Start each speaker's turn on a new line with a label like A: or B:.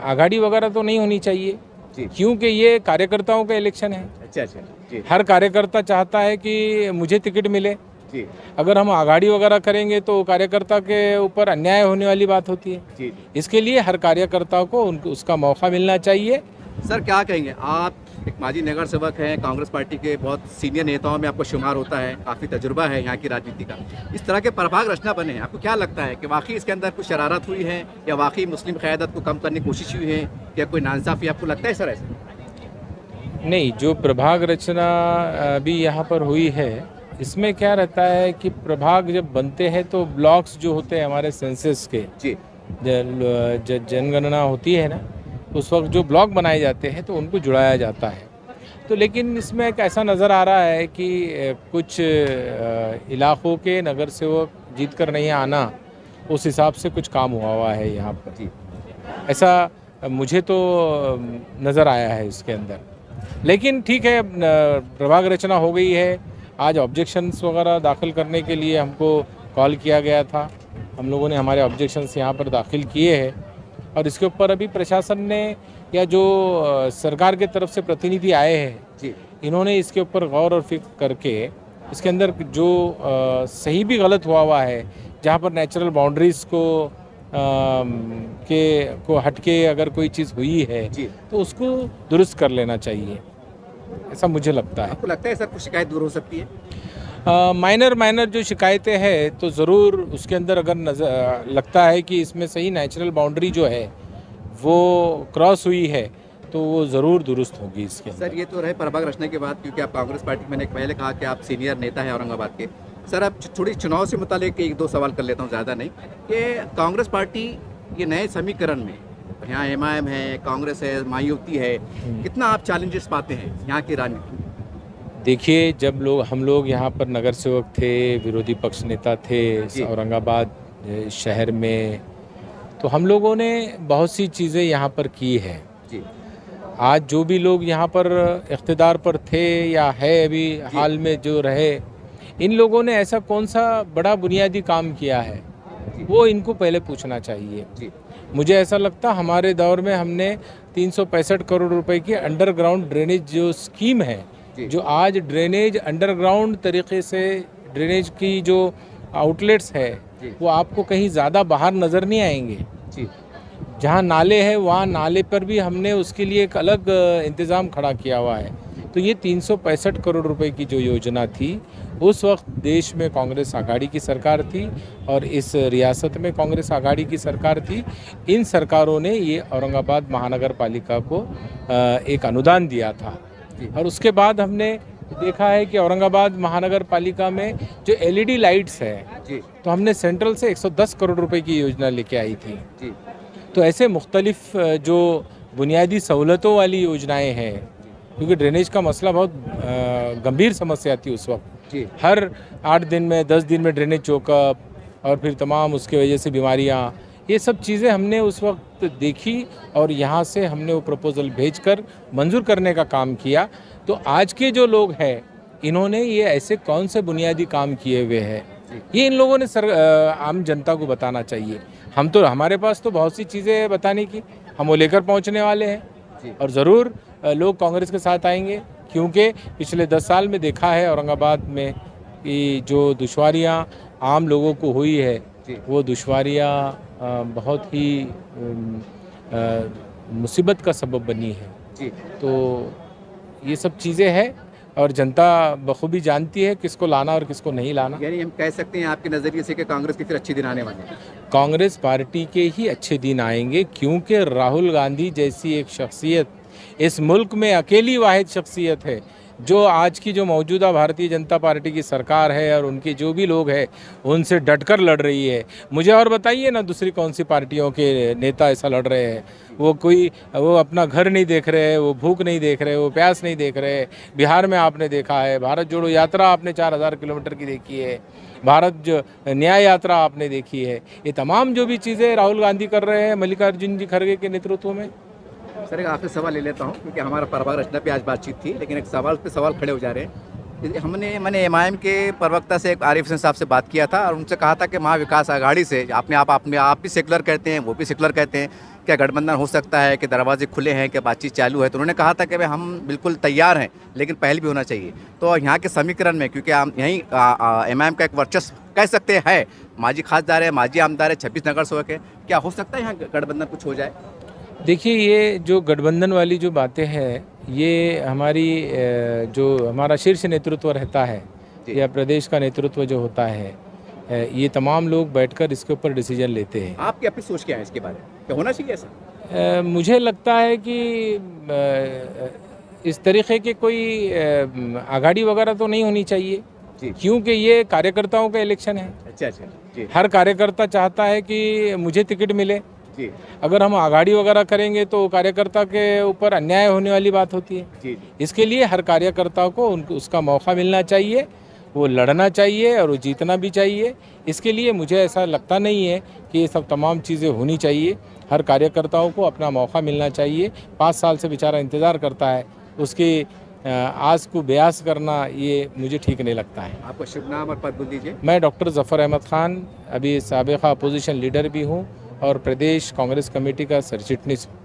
A: आघाड़ी वगैरह तो नहीं होनी चाहिए
B: जी।
A: क्योंकि ये कार्यकर्ताओं का इलेक्शन है।
B: अच्छा अच्छा जी
A: हर कार्यकर्ता चाहता है कि मुझे टिकट मिले।
B: जी
A: अगर हम आघाड़ी वगैरह करेंगे तो कार्यकर्ता के ऊपर अन्याय होने वाली बात होती है।
B: जी।
A: इसके लिए हर कार्यकर्ता को उसका मौका मिलना चाहिए।
B: सर क्या कहेंगे आप, एक माजी नगर सेवक हैं, कांग्रेस पार्टी के बहुत सीनियर नेताओं में आपको शुमार होता है, काफ़ी तजुर्बा है यहाँ की राजनीति का, इस तरह के प्रभाग रचना बने हैं, आपको क्या लगता है कि वाकई इसके अंदर कुछ शरारत हुई है या वाकई मुस्लिम क़यादत को कम करने की कोशिश हुई है या कोई नाइंसाफ़ी आपको लगता है सर ऐसा?
A: नहीं, जो प्रभाग रचना अभी यहाँ पर हुई है, इसमें क्या रहता है कि प्रभाग जब बनते हैं तो ब्लॉक्स जो होते हैं हमारे सेंसस के,
B: जी
A: जनगणना होती है ना, उस वक्त जो ब्लॉक बनाए जाते हैं तो उनको जुड़ाया जाता है। तो लेकिन इसमें एक ऐसा नज़र आ रहा है कि कुछ इलाक़ों के नगर सेवक जीत कर नहीं आना, उस हिसाब से कुछ काम हुआ है यहाँ पर।
B: जी
A: ऐसा मुझे तो नज़र आया है इसके अंदर। लेकिन ठीक है, प्रभाग रचना हो गई है। आज ऑब्जेक्शंस वगैरह दाखिल करने के लिए हमको कॉल किया गया था। हम लोगों ने हमारे ऑब्जेक्शंस यहाँ पर दाखिल किए हैं और इसके ऊपर अभी प्रशासन ने या जो सरकार के तरफ से प्रतिनिधि आए हैं
B: जी
A: इन्होंने इसके ऊपर गौर और फिक्र करके इसके अंदर जो सही भी गलत हुआ है, जहाँ पर नेचुरल बाउंड्रीज़ को हट के अगर कोई चीज़ हुई है
B: जी।
A: तो उसको दुरुस्त कर लेना चाहिए, ऐसा मुझे लगता है।
B: आपको लगता है सर कुछ शिकायत दूर हो सकती है?
A: माइनर जो शिकायतें हैं तो ज़रूर उसके अंदर अगर नज़र लगता है कि इसमें सही नेचुरल बाउंड्री जो है वो क्रॉस हुई है तो वो ज़रूर दुरुस्त होगी इसके अंदर।
B: सर ये तो रहे प्रभाग रचना के बाद, क्योंकि आप कांग्रेस पार्टी, मैंने पहले कहा कि आप सीनियर नेता हैं औरंगाबाद के। सर अब थोड़ी चुनाव से मुतालिक एक दो सवाल कर लेता हूँ, ज़्यादा नहीं, कि कांग्रेस पार्टी ये नए समीकरण में यहाँ एमआईएम है, कांग्रेस है, महायुति है, कितना आप चैलेंजेस पाते हैं यहाँ की राजनीति में?
A: देखिए, जब हम लोग यहाँ पर नगर सेवक थे, विरोधी पक्ष नेता थे औरंगाबाद शहर में, तो हम लोगों ने बहुत सी चीज़ें यहाँ पर की है।
B: जी
A: आज जो भी लोग यहाँ पर इख्तिदार पर थे या है अभी हाल में जो रहे, इन लोगों ने ऐसा कौन सा बड़ा बुनियादी काम किया है वो इनको पहले पूछना चाहिए।
B: जी
A: मुझे ऐसा लगता हमारे दौर में हमने 365 करोड़ रुपए की अंडरग्राउंड ड्रेनेज जो स्कीम है, जो आज ड्रेनेज अंडरग्राउंड तरीके से ड्रेनेज की जो आउटलेट्स है वो आपको कहीं ज़्यादा बाहर नज़र नहीं आएंगे।
B: जी
A: जहाँ नाले हैं वहाँ नाले पर भी हमने उसके लिए एक अलग इंतज़ाम खड़ा किया हुआ है। तो ये 365 करोड़ रुपए की जो योजना थी, उस वक्त देश में कांग्रेस आघाड़ी की सरकार थी और इस रियासत में कांग्रेस आघाड़ी की सरकार थी। इन सरकारों ने ये औरंगाबाद महानगर पालिका को एक अनुदान दिया था और उसके बाद हमने देखा है कि औरंगाबाद महानगर पालिका में जो एलईडी लाइट्स है, तो हमने सेंट्रल से 110 करोड़ रुपए की योजना लेके आई थी। तो ऐसे मुख्तलिफ जो बुनियादी सहूलतों वाली योजनाएं हैं, क्योंकि ड्रेनेज का मसला बहुत गंभीर समस्या थी उस वक्त। हर 8 दिन में 10 दिन में ड्रेनेज चोकअप और फिर तमाम उसके वजह से बीमारियां, ये सब चीज़ें हमने उस वक्त देखी और यहाँ से हमने वो प्रपोज़ल भेजकर मंजूर करने का काम किया। तो आज के जो लोग हैं इन्होंने ये ऐसे कौन से बुनियादी काम किए हुए हैं, ये इन लोगों ने आम जनता को बताना चाहिए। हमारे पास तो बहुत सी चीज़ें बताने की, हम वो लेकर पहुँचने वाले हैं और ज़रूर लोग कांग्रेस के साथ आएंगे, क्योंकि पिछले 10 साल में देखा है औरंगाबाद में कि जो दुश्वारियाँ आम लोगों को हुई है वो दुश्वारियाँ बहुत ही मुसीबत का सबब बनी है। तो ये सब चीज़ें हैं और जनता बखूबी जानती है किसको लाना और किसको नहीं लाना।
B: यानी हम कह सकते हैं आपके नज़रिए से कि कांग्रेस के फिर अच्छे दिन आने वाले हैं?
A: कांग्रेस पार्टी के ही अच्छे दिन आएंगे, क्योंकि राहुल गांधी जैसी एक शख्सियत इस मुल्क में अकेली वाहिद शख्सियत है जो आज की जो मौजूदा भारतीय जनता पार्टी की सरकार है और उनके जो भी लोग हैं उनसे डटकर लड़ रही है। मुझे और बताइए ना, दूसरी कौन सी पार्टियों के नेता ऐसा लड़ रहे हैं? वो अपना घर नहीं देख रहे, वो भूख नहीं देख रहे, वो प्यास नहीं देख रहे। बिहार में आपने देखा है, भारत जोड़ो यात्रा आपने 4000 किलोमीटर की देखी है, भारत जो न्याय यात्रा आपने देखी है। ये तमाम जो भी चीज़ें राहुल गांधी कर रहे हैं मल्लिकार्जुन जी खड़गे के नेतृत्व में।
B: सर एक आखिरी सवाल ले लेता हूँ, क्योंकि हमारा प्रभाग रचना पे आज बातचीत थी, लेकिन एक सवाल पे सवाल खड़े हो जा रहे हैं मैंने एमआईएम के प्रवक्ता से आरिफ हुसैन साहब से बात किया था और उनसे कहा था कि महाविकास आघाड़ी से आप भी सेकुलर कहते हैं, वो भी सेकुलर कहते हैं, क्या गठबंधन हो सकता है, कि दरवाजे खुले हैं, कि बातचीत चालू है। तो उन्होंने कहा था कि भाई हम बिल्कुल तैयार हैं, लेकिन पहल भी होना चाहिए। तो यहाँ के समीकरण में, क्योंकि हम यहीं एमआईएम का एक वर्चस्व कह सकते हैं, माजी खासदार है, माजी आमदार है, 26 नगर सेवक है, क्या हो सकता है यहाँ गठबंधन कुछ हो जाए?
A: देखिए, ये जो गठबंधन वाली जो बातें हैं, ये हमारी जो हमारा शीर्ष नेतृत्व रहता है या प्रदेश का नेतृत्व जो होता है, ये तमाम लोग बैठकर इसके ऊपर डिसीजन लेते हैं।
B: आपकी अपनी सोच क्या है इसके बारे में, क्या होना चाहिए ऐसा?
A: मुझे लगता है कि इस तरीके के कोई आघाड़ी वगैरह तो नहीं होनी चाहिए, क्योंकि ये कार्यकर्ताओं का इलेक्शन है।
B: अच्छा जी।
A: हर कार्यकर्ता चाहता है कि मुझे टिकट मिले।
B: जी
A: अगर हम आघाड़ी वगैरह करेंगे तो कार्यकर्ता के ऊपर अन्याय होने वाली बात होती है।
B: जी।
A: इसके लिए हर कार्यकर्ता को उसका मौका मिलना चाहिए, वो लड़ना चाहिए और वो जीतना भी चाहिए। इसके लिए मुझे ऐसा लगता नहीं है कि ये सब तमाम चीज़ें होनी चाहिए। हर कार्यकर्ताओं को अपना मौका मिलना चाहिए। 5 साल से बेचारा इंतज़ार करता है, उसकी आज को बयास करना ये मुझे ठीक नहीं लगता है।
B: आपका शुभ नाम और पद बोल दीजिए।
A: मैं डॉक्टर ज़फ़र अहमद ख़ान, अभी साबिक़ा अपोजिशन लीडर भी हूँ और प्रदेश कांग्रेस कमेटी का सरचिटनीस हूँ।